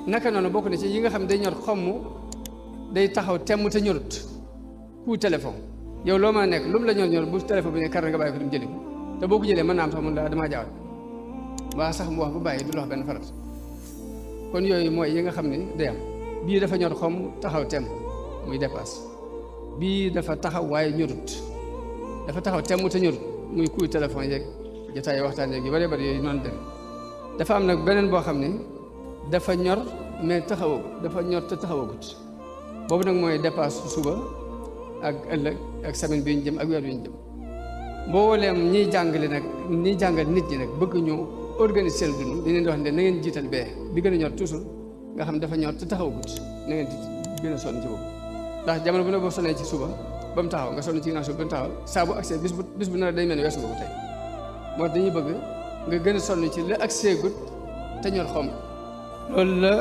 naka noonu bokk na ci yi nga xam day ñor xomm day taxaw temm te ñorut ku téléphone yow loo ma nekk lu mu la ñor bu téléphone bi ne kar nga bàyyi ko dem jëli ko te boo ko jëlee mën naa am sax mun la damaa jaawal waa sax mu wax bu bàyyi du la wax benn farat kon yooyu mooy yi nga xam ne day am bii dafa ñor xomm taxaw temm muy dépasse bii dafa taxaw waaye ñorut dafa taxaw temm te ñorut muy kuy téléphone yeeg jotaay waxtaan yeeg yu bari bari yooyu noonu dem dafa am nag beneen boo xam ne dafa ñor mais taxawagut dafa ñor te taxawagut boobu nag mooy dépasse suba ak ëllëg ak semaine bi ñu jëm ak weer bi ñu jëm mbooleem ñiy jàngale nag ñiy jàngal nit ñi nag bëgg ñu organiser seen dund di leen di wax ne na ngeen jiital bee bi gën a ñor toujours nga xam dafa ñor te taxawagut na ngeen di gën a sonn ci boobu ndax jamono bu ne boo sonnee ci suba ba mu taxaw nga sonn ci ginnaaw suba ba mu taxaw saa bu accès bis bu nar day mel ne weesu nga ko tey moo dañuy bëgg nga gën a sonn ci la accès gut te ñor xom loolu la